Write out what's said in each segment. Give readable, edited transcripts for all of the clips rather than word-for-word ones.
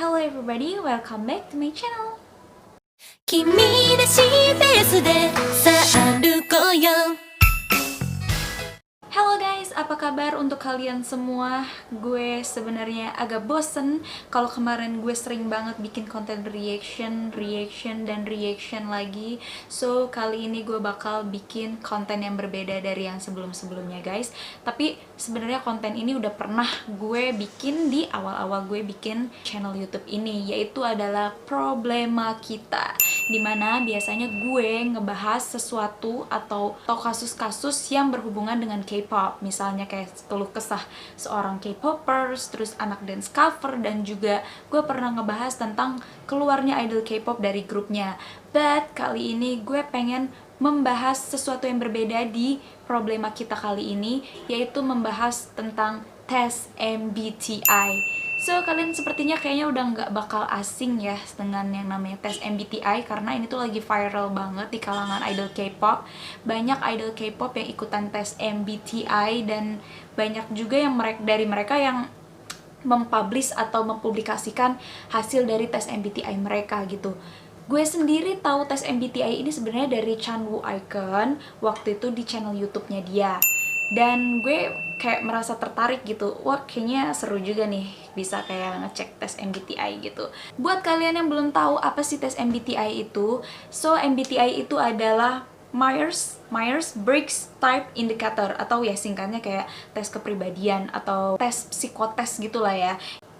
Hello everybody, welcome back to my channel. 君らしいペースでさあ歩こうよ Halo guys, apa kabar untuk kalian semua? Gue sebenarnya agak bosen kalau kemarin gue sering banget bikin konten reaction lagi. So, kali ini gue bakal bikin konten yang berbeda dari yang sebelum-sebelumnya guys. Tapi sebenarnya konten ini udah pernah gue bikin di awal-awal gue bikin channel YouTube ini, yaitu adalah problema kita. Dimana biasanya gue ngebahas sesuatu atau kasus-kasus yang berhubungan dengan K-pop, misalnya kayak keluh kesah seorang K-popers, terus anak dance cover, dan juga gue pernah ngebahas tentang keluarnya idol K-pop dari grupnya. But kali ini gue pengen membahas sesuatu yang berbeda di problema kita kali ini, yaitu membahas tentang tes MBTI. So, kalian sepertinya kayaknya udah nggak bakal asing ya dengan yang namanya tes MBTI, karena ini tuh lagi viral banget di kalangan idol K-pop. Banyak idol K-pop yang ikutan tes MBTI, dan banyak juga yang dari mereka yang mempublish atau mempublikasikan hasil dari tes MBTI mereka gitu. Gue sendiri tahu tes MBTI ini sebenarnya dari Chan Woo Icon waktu itu di channel YouTube-nya dia. Dan gue kayak merasa tertarik gitu, wah kayaknya seru juga nih bisa kayak ngecek tes MBTI gitu. Buat kalian yang belum tahu apa sih tes MBTI itu, so MBTI itu adalah Myers-Briggs Type Indicator, atau ya singkatnya kayak tes kepribadian atau tes psikotes gitulah ya,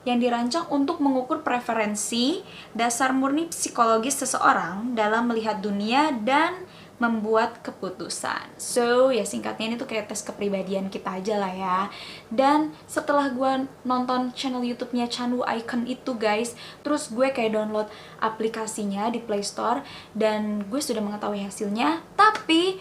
yang dirancang untuk mengukur preferensi dasar murni psikologis seseorang dalam melihat dunia dan membuat keputusan. So, ya singkatnya ini tuh kayak tes kepribadian kita aja lah ya. Dan setelah gue nonton channel YouTube-nya Chan Woo Icon itu guys, terus gue kayak download aplikasinya di Play Store, dan gue sudah mengetahui hasilnya. Tapi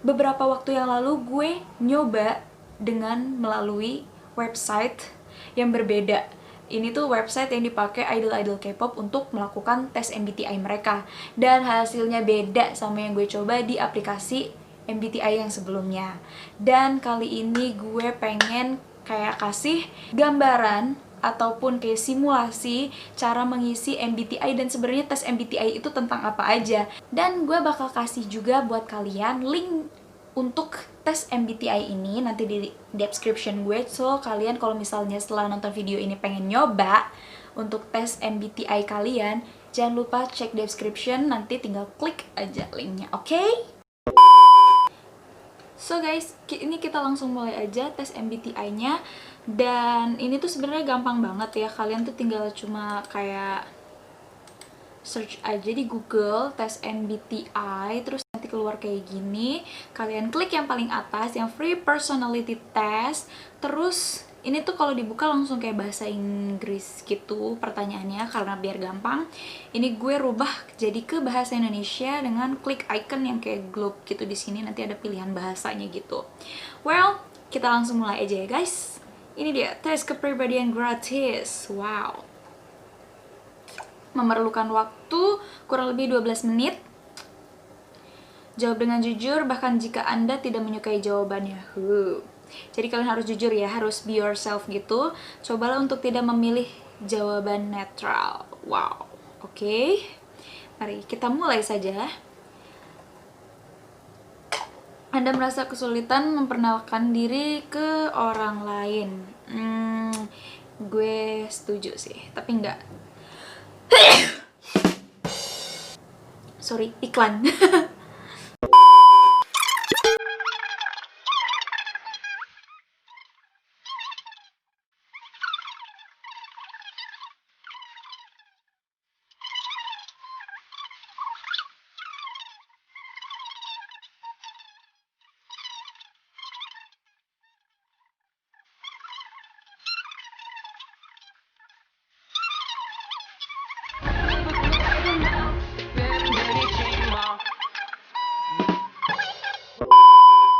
beberapa waktu yang lalu gue nyoba dengan melalui website yang berbeda. Ini tuh website yang dipakai idol-idol K-pop untuk melakukan tes MBTI mereka, dan hasilnya beda sama yang gue coba di aplikasi MBTI yang sebelumnya. Dan kali ini gue pengen kayak kasih gambaran ataupun kayak simulasi cara mengisi MBTI, dan sebenarnya tes MBTI itu tentang apa aja. Dan gue bakal kasih juga buat kalian link untuk tes MBTI ini nanti di description gue. So, kalian kalau misalnya setelah nonton video ini pengen nyoba untuk tes MBTI kalian, jangan lupa cek description, nanti tinggal klik aja linknya, oke? So guys, ini kita langsung mulai aja tes MBTI-nya. Dan ini tuh sebenarnya gampang banget ya, kalian tuh tinggal cuma kayak search aja di Google tes MBTI, terus nanti keluar kayak gini. Kalian klik yang paling atas, yang free personality test. Terus ini tuh kalau dibuka langsung kayak bahasa Inggris gitu pertanyaannya, karena biar gampang. Ini gue rubah jadi ke bahasa Indonesia dengan klik icon yang kayak globe gitu di sini, nanti ada pilihan bahasanya gitu. Well, kita langsung mulai aja ya guys. Ini dia tes kepribadian gratis. Wow. Memerlukan waktu kurang lebih 12 menit. Jawab dengan jujur bahkan jika Anda tidak menyukai jawabannya. Jadi kalian harus jujur ya, harus be yourself gitu. Cobalah untuk tidak memilih jawaban netral. Wow. Oke. Mari kita mulai saja. Anda merasa kesulitan memperkenalkan diri ke orang lain. Gue setuju sih, tapi enggak. Sorry, iklan.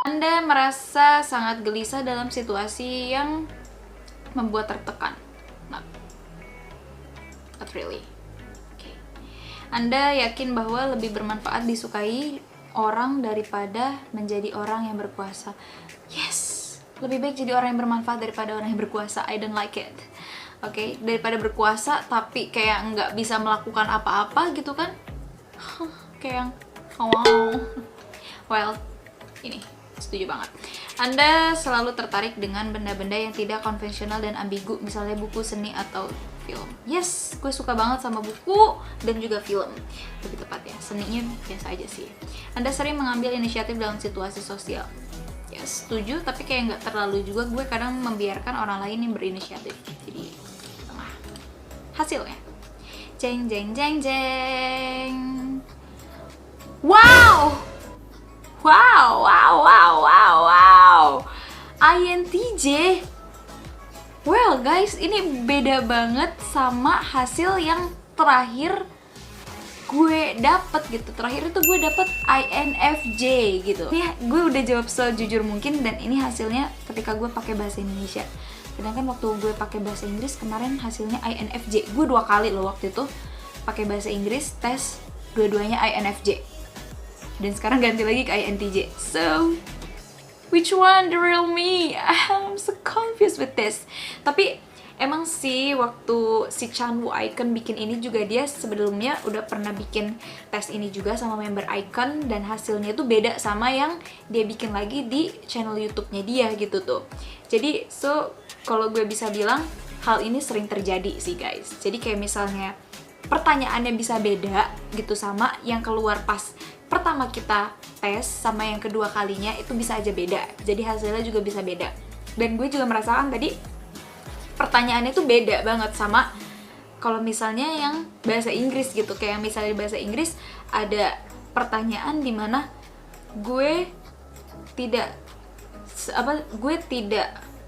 Anda merasa sangat gelisah dalam situasi yang membuat tertekan. Not really. Okay. Anda yakin bahwa lebih bermanfaat disukai orang daripada menjadi orang yang berkuasa. Yes, lebih baik jadi orang yang bermanfaat daripada orang yang berkuasa. I don't like it. Oke, daripada berkuasa tapi kayak nggak bisa melakukan apa-apa gitu kan. Kayak wow. Well, ini setuju banget. Anda selalu tertarik dengan benda-benda yang tidak konvensional dan ambigu, misalnya buku, seni, atau film. Yes, gue suka banget sama buku dan juga film. Lebih tepat ya, seninya biasa aja sih. Anda sering mengambil inisiatif dalam situasi sosial. Yes, setuju, tapi kayak nggak terlalu juga. Gue kadang membiarkan orang lain yang berinisiatif. Jadi, tengah. Hasilnya. Jeng, jeng, jeng, jeng. Wow! Wow, wow, wow, wow, wow. INTJ. Well guys, ini beda banget sama hasil yang terakhir gue dapet gitu. Terakhir itu gue dapet INFJ gitu. Ini gue udah jawab sejujur mungkin dan ini hasilnya ketika gue pakai bahasa Indonesia. Sedangkan waktu gue pakai bahasa Inggris kemarin hasilnya INFJ. Gue 2 kali loh waktu itu pakai bahasa Inggris tes dua-duanya INFJ. Dan sekarang ganti lagi ke INTJ. So, which one the real me? I'm so confused with this. Tapi emang sih waktu si Chan Woo Icon bikin ini juga dia sebelumnya udah pernah bikin tes ini juga sama member Icon dan hasilnya tuh beda sama yang dia bikin lagi di channel YouTube-nya dia gitu tuh. Jadi so kalau gue bisa bilang hal ini sering terjadi sih guys. Jadi kayak misalnya pertanyaannya bisa beda gitu sama yang keluar pas pertama kita tes sama yang kedua kalinya itu bisa aja beda. Jadi hasilnya juga bisa beda. Dan gue juga merasakan tadi pertanyaannya tuh beda banget sama kalau misalnya yang bahasa Inggris gitu. Kayak misalnya di bahasa Inggris ada pertanyaan di mana gue tidak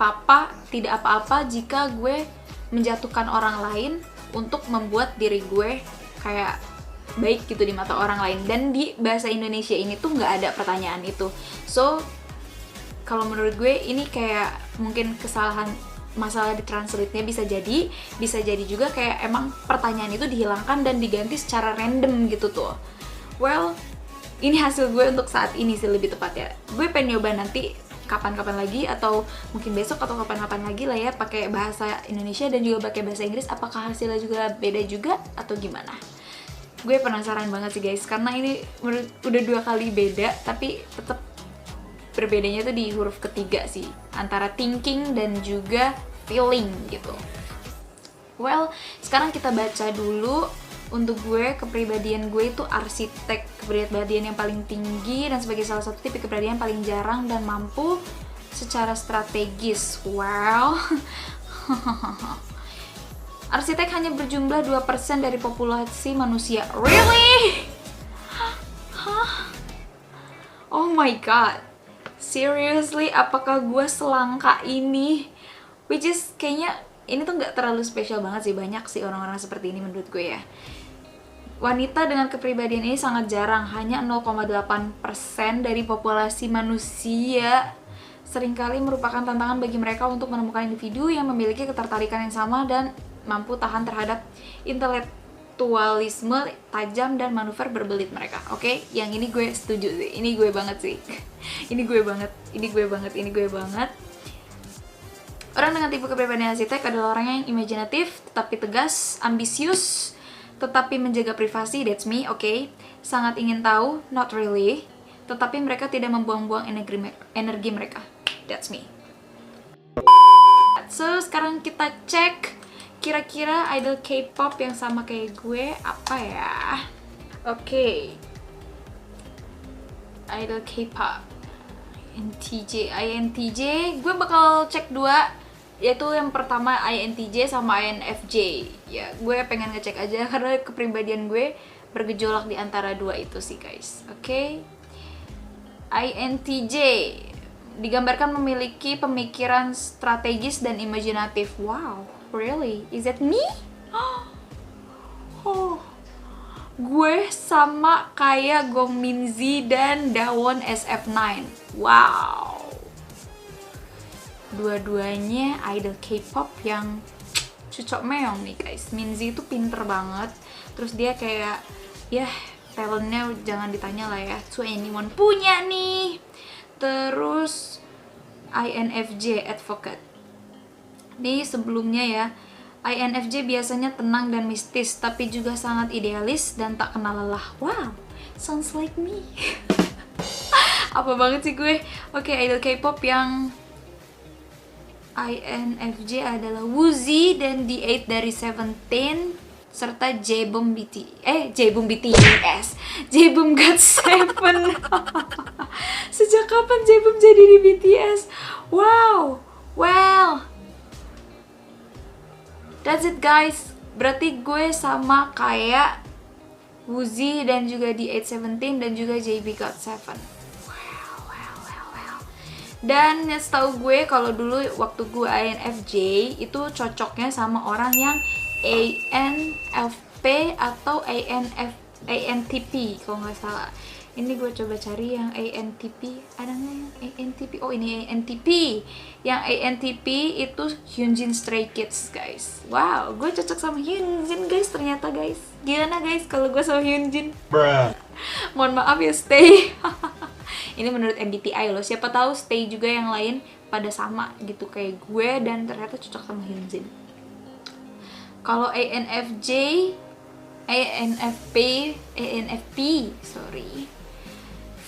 apa-apa jika gue menjatuhkan orang lain untuk membuat diri gue kayak baik gitu di mata orang lain. Dan di bahasa Indonesia ini tuh nggak ada pertanyaan itu. So kalau menurut gue ini kayak mungkin kesalahan masalah di translate-nya bisa jadi juga kayak emang pertanyaan itu dihilangkan dan diganti secara random gitu tuh. Well, ini hasil gue untuk saat ini sih lebih tepat ya. Gue pengen nyoba nanti kapan-kapan lagi atau mungkin besok atau kapan-kapan lagi lah ya pakai bahasa Indonesia dan juga pakai bahasa Inggris. Apakah hasilnya juga beda juga atau gimana? Gue penasaran banget sih guys, karena ini udah 2 kali beda, tapi tetap berbedanya tuh di huruf ketiga sih, antara thinking dan juga feeling gitu. Well, sekarang kita baca dulu. Untuk gue, kepribadian gue itu arsitek, kepribadian yang paling tinggi dan sebagai salah satu tipe kepribadian paling jarang dan mampu secara strategis. Wow. Arsitek hanya berjumlah 2% dari populasi manusia. Really? Oh my god. Seriously, apakah gue selangka ini? Which is kayaknya ini tuh gak terlalu spesial banget sih. Banyak sih orang-orang seperti ini menurut gue ya. Wanita dengan kepribadian ini sangat jarang. Hanya 0,8% dari populasi manusia. Seringkali merupakan tantangan bagi mereka untuk menemukan individu yang memiliki ketertarikan yang sama dan mampu tahan terhadap intelektualisme tajam dan manuver berbelit mereka. Oke, yang ini gue setuju sih. Ini gue banget sih. Ini gue banget. Orang dengan tipe kepribadian arsitek adalah orang yang imajinatif, tetapi tegas, ambisius, tetapi menjaga privasi. That's me, oke. Sangat ingin tahu, not really. Tetapi mereka tidak membuang-buang energi mereka. That's me. So, sekarang kita cek kira-kira idol K-pop yang sama kayak gue apa ya? Oke. Idol K-pop. INTJ. Gue bakal cek 2, yaitu yang pertama INTJ sama INFJ. Ya, gue pengen ngecek aja karena kepribadian gue bergejolak di antara 2 itu sih, guys. Oke. INTJ digambarkan memiliki pemikiran strategis dan imajinatif. Wow, really? Is that me? Oh, gue sama kayak Gong Minzy dan Dawon SF9. Wow. Dua-duanya idol K-pop yang cucok meong nih guys. Minzy itu pinter banget. Terus dia kayak, ya talentnya jangan ditanya lah ya. To anyone punya nih. Terus INFJ advocate. Ini sebelumnya ya, INFJ biasanya tenang dan mistis, tapi juga sangat idealis dan tak kenal lelah. Wow, sounds like me. Apa banget sih gue? Oke, idol K-pop yang INFJ adalah Woozi dan D8 dari Seventeen serta Jaeboom BTS, Jaeboom GOT7. Sejak kapan Jaeboom jadi di BTS? Wow, well, that's it guys. Berarti gue sama kayak Woozi dan juga D817 dan juga JB GOT7. Dan setahu gue kalau dulu waktu gue INFJ itu cocoknya sama orang yang ANFP atau ANTP kalau nggak salah. Ini gue coba cari yang ANTP, ada nggak yang ANTP? Oh ini ANTP. Yang ANTP itu Hyunjin Stray Kids guys. Wow, gue cocok sama Hyunjin guys ternyata guys. Gimana guys kalau gue sama Hyunjin? Mohon maaf ya Stay. Ini menurut MBTI loh, siapa tahu Stay juga yang lain pada sama gitu kayak gue dan ternyata cocok sama Hyunjin. Kalau ANFP, sorry.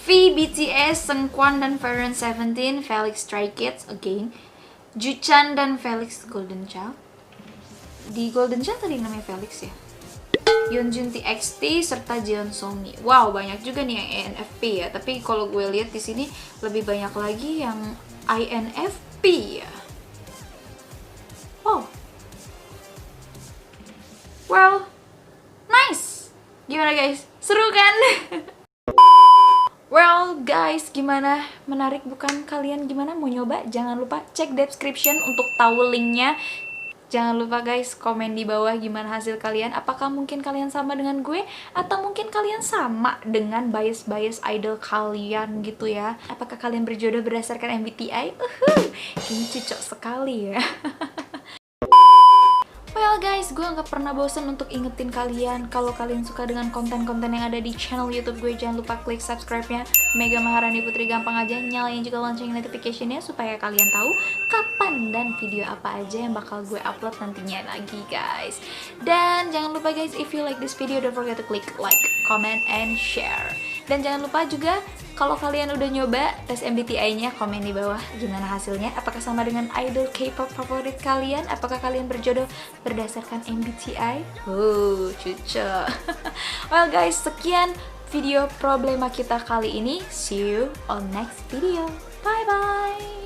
V, BTS, Seungkwan dan Ferren 17, Felix Stray Kids again, Juchan dan Felix Golden Child. Di Golden Child tadi namanya Felix ya. Yeonjun TXT serta Jeon Somi. Wow, banyak juga nih yang ENFP ya. Tapi kalau gue lihat di sini lebih banyak lagi yang INFP ya. Oh. Well, nice. Gimana guys? Seru kan? Well guys, gimana? Menarik bukan? Kalian gimana mau nyoba? Jangan lupa cek description untuk tahu linknya. Jangan lupa guys, komen di bawah gimana hasil kalian. Apakah mungkin kalian sama dengan gue? Atau mungkin kalian sama dengan bias-bias idol kalian gitu ya? Apakah kalian berjodoh berdasarkan MBTI? Ini cocok sekali ya. Well guys, gue gak pernah bosan untuk ingetin kalian kalau kalian suka dengan konten-konten yang ada di channel YouTube gue, jangan lupa klik subscribe-nya. Mega Maharani Putri, gampang aja, nyalain juga lonceng notification-nya supaya kalian tahu kapan dan video apa aja yang bakal gue upload nantinya lagi guys. Dan jangan lupa guys, if you like this video, don't forget to click like, comment, and share. Dan jangan lupa juga kalau kalian udah nyoba tes MBTI-nya, komen di bawah gimana hasilnya. Apakah sama dengan idol K-pop favorit kalian? Apakah kalian berjodoh berdasarkan MBTI? Cucok. Well guys, sekian video problema kita kali ini. See you on next video. Bye bye.